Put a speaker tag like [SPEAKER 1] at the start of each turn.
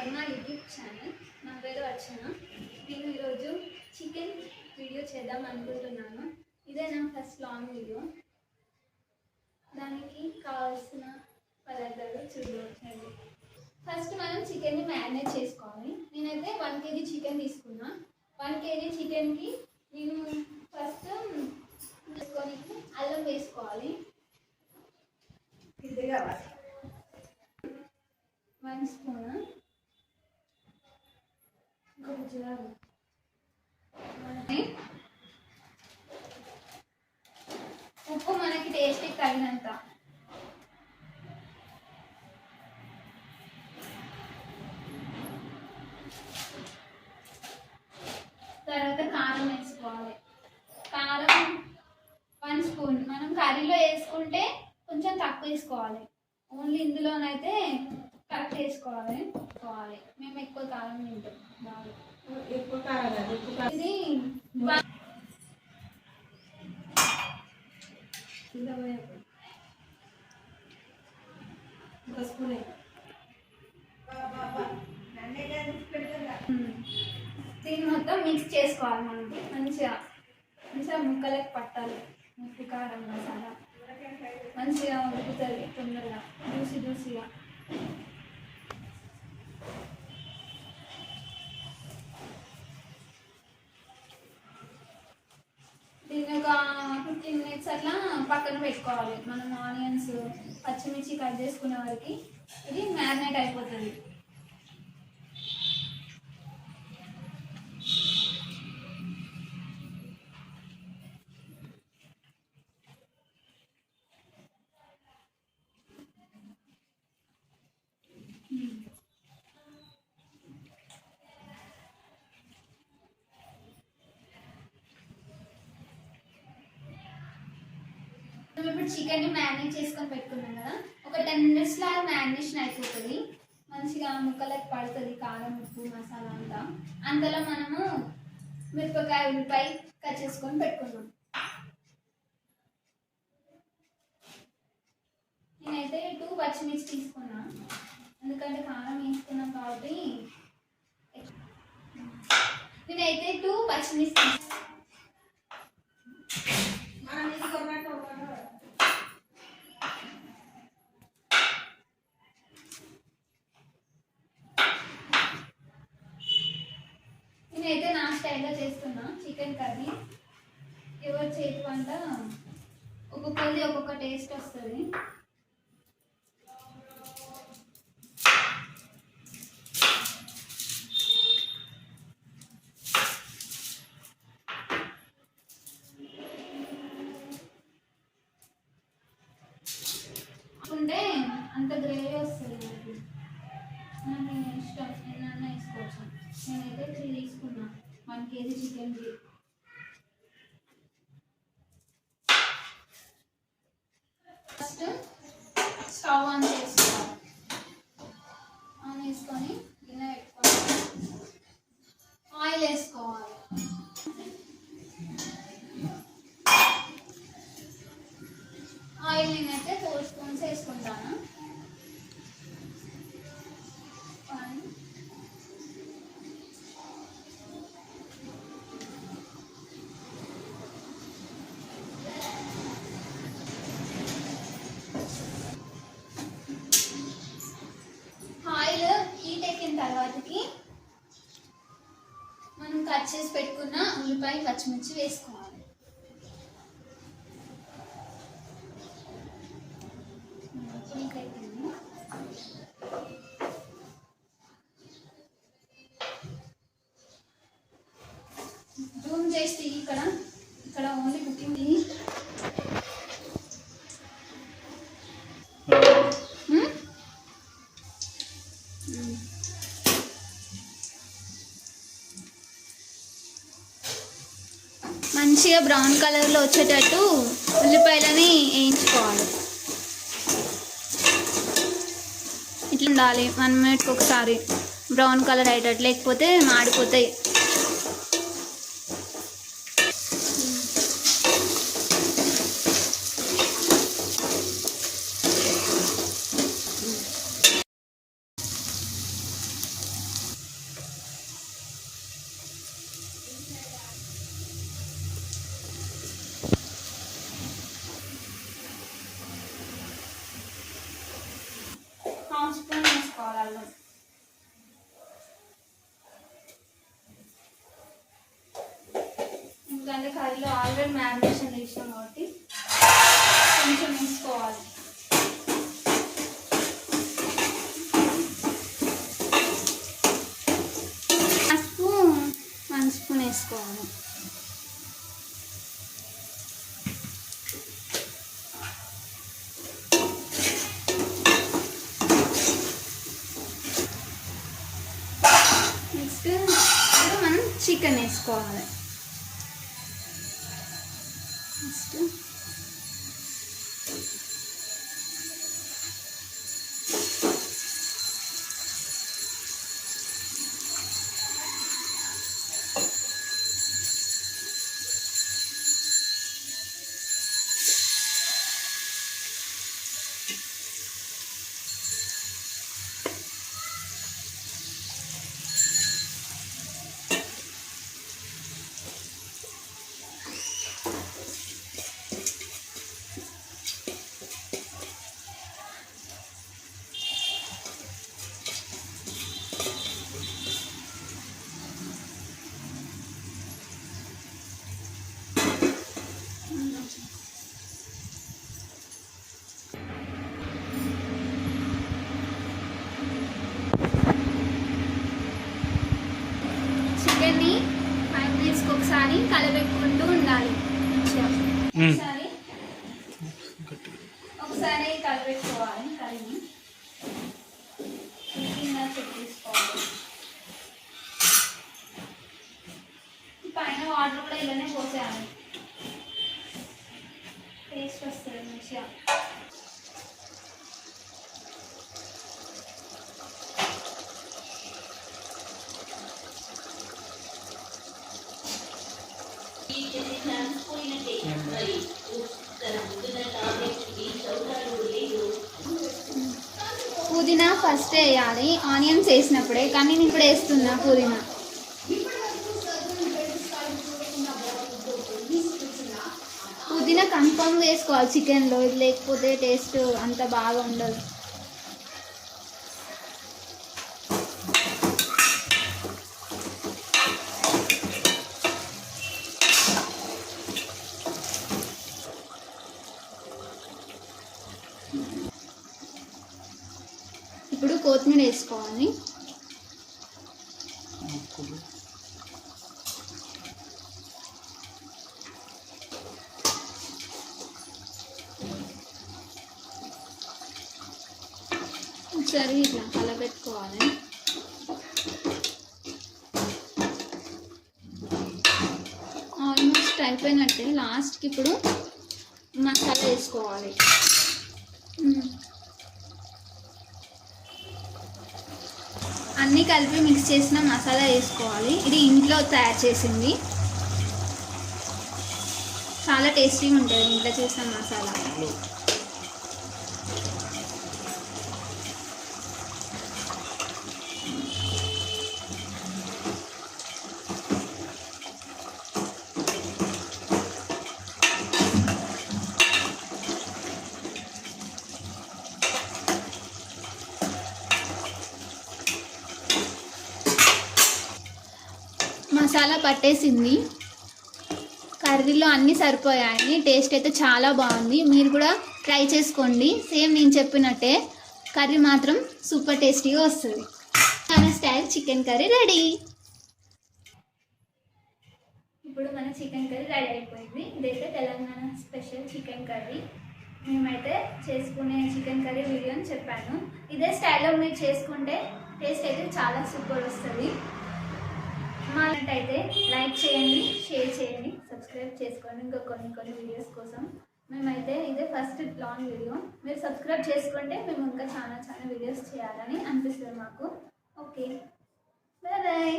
[SPEAKER 1] కర్మ YouTube channel. నా పేరు అర్చన. నేను ఈరోజు చికెన్ వీడియో చేద్దాం అనుకుంటున్నాను. ఇదే నా ఫస్ట్ లాంగ్ వీడియో. దానికి కావాల్సిన పదార్థాలు చూడవచ్చు. ఫస్ట్ మనం చికెన్ని మ్యారినేట్ చేసుకోవాలి. నేనైతే 1 kg చికెన్ తీసుకున్నా. 1 kg చికెన్కి నేను ఫస్ట్ వేసుకొని అల్లం వేసుకోవాలి. 1 స్పూన్ ఉప్పు మనకి టేస్ట్కి తగినంత. తర్వాత కారం వేసుకోవాలి. కారం 1 స్పూన్. మనం కర్రీలో వేసుకుంటే కొంచెం తక్కువ వేసుకోవాలి. ఓన్లీ ఇందులోనైతే కరెక్ట్ వేసుకోవాలి. మేము ఎక్కువ కారం తింటాం. బాగా ఎక్కువ కారం. ఇది దీన్ని మొత్తం మిక్స్ చేసుకోవాలి. మనం మంచిగా ముక్కలకు పట్టాలి. ఉప్పు కారం మసాలా మంచిగా ఉడుకుతుంది. తొందరగా జ్యూసీగా. దీన్ని ఒక 15 minutes అట్లా పక్కన పెట్టుకోవాలి. మనం ఆనియన్స్ పచ్చిమిర్చి కట్ చేసుకునే వరకు ఇది మ్యారినేట్ అయిపోతుంది. ఇప్పుడు చికెన్ని మ్యారినేట్ చేసుకొని పెట్టుకున్నాం కదా, ఒక 10 minutes లాగా మ్యారినేషన్ అయిపోతుంది. మంచిగా ముక్కలకు పడుతుంది కారం ఉప్పు మసాలా అంతా. అందులో మనము మిరపకాయ ఉల్లిపాయ కట్ చేసుకొని పెట్టుకున్నాం. నేనైతే 2 పచ్చిమిర్చి తీసుకున్నా, ఎందుకంటే కారం వేసుకున్నాం కాబట్టి. నేనైతే 2 పచ్చిమిర్చి తీసుకున్నాను. నేనైతే నా స్టైల్లో చేస్తున్నా చికెన్ కర్రీ. ఎవరి చేతి వంట ఒక్కొక్కరిది ఒక్కొక్క టేస్ట్ వస్తుంది. ఉంటే అంత గ్రేవీ వస్తుంది. నాకు ఇష్టం ఎన్నైనా వేసుకోవచ్చు. నేనైతే 3 తీసుకున్నా 1 kg చికెన్కి. ఫస్ట్ స్టవ్ ఆన్ చేసుకోవాలి. ఆన్ చేసుకొని గిన్నె పెట్టుకోవాలి. ఆయిల్ వేసుకోవాలి. ఆయిల్ నేనైతే 4 స్పూన్స్ వేసుకుంటాను. 1 ఆయిల్ హీట్ ఎక్కిన తర్వాతకి మనం కట్ చేసి పెట్టుకున్న ఉల్లిపాయ పచ్చిమిర్చి వేసుకోవాలి. జూమ్ చేస్తే ఇక్కడ ఓన్లీ కుకింగ్. మంచిగా బ్రౌన్ కలర్లో వచ్చేటట్టు ఉల్లిపాయలని వేయించుకోవాలి. ఇట్లా ఉండాలి 1 minute ఒకసారి బ్రౌన్ కలర్ అయ్యేటట్టు, లేకపోతే మాడిపోతాయి. 1/2 స్పూన్ వేసుకోవాలి అల్లం. ఎందుకంటే కర్రీలో ఆల్రెడీ మ్యారినేషన్ చేసినాం కాబట్టి కొంచెం వేసుకోవాలి. పసుపు 1 స్పూన్ వేసుకోవాలి. నెక్స్ట్ ఇప్పుడు మనం చికెన్ వేసుకోవాలి. నెక్స్ట్ చికెన్ని 5 మినిట్స్కి ఒకసారి కలబెట్టుకుంటూ ఉండాలి. ఒకసారి కలబెట్టుకోవాలి. కర్రీని చెక్ తీసుకోవాలి. పైన వాటర్ కూడా ఇలానే పోసేయాలి. టేస్ట్ వస్తుంది మంచిగా. పుదీనా ఫస్ట్ వేయాలి ఆనియన్స్ వేసినప్పుడే, కానీ నేను ఇప్పుడు వేస్తున్నా పుదీనా. పుదీనా కన్ఫర్మ్ వేసుకోవాలి చికెన్లో, లేకపోతే టేస్ట్ అంత బాగా ఉండదు. ఇప్పుడు కొత్తిమీర వేసుకోవాలి. ఒకసారి ఇట్లా కలపెట్టుకోవాలి. ఆల్మోస్ట్ అయిపోయినట్టే. లాస్ట్కి ఇప్పుడు మసాలా వేసుకోవాలి. అన్నీ కలిపి మిక్స్ చేసిన మసాలా వేసుకోవాలి. ఇది ఇంట్లో తయారు చేసింది, చాలా టేస్టీగా ఉంటుంది ఇంట్లో చేసిన మసాలా. మసాలా పట్టేసింది. కర్రీలో అన్నీ సరిపోయాయి. టేస్ట్ అయితే చాలా బాగుంది. మీరు కూడా ట్రై చేసుకోండి. సేమ్ నేను చెప్పినట్టే కర్రీ మాత్రం సూపర్ టేస్టీగా వస్తుంది. మన స్టైల్ చికెన్ కర్రీ రెడీ. ఇప్పుడు మన చికెన్ కర్రీ రెడీ అయిపోయింది. ఇదైతే తెలంగాణ స్పెషల్ చికెన్ కర్రీ. మేమైతే చేసుకునే చికెన్ కర్రీ వీడియో అని చెప్పాను. ఇదే స్టైల్లో మీరు చేసుకుంటే టేస్ట్ అయితే చాలా సూపర్ వస్తుంది. అయితే లైక్ చేయండి, షేర్ చేయండి, సబ్స్క్రైబ్ చేసుకోండి ఇంకా కొన్ని వీడియోస్ కోసం. మేమైతే ఇదే ఫస్ట్ లాంగ్ వీడియో. మీరు సబ్స్క్రైబ్ చేసుకుంటే మేము ఇంకా చాలా వీడియోస్ చేయాలని అనిపిస్తుంది మాకు. Okay, bye bye.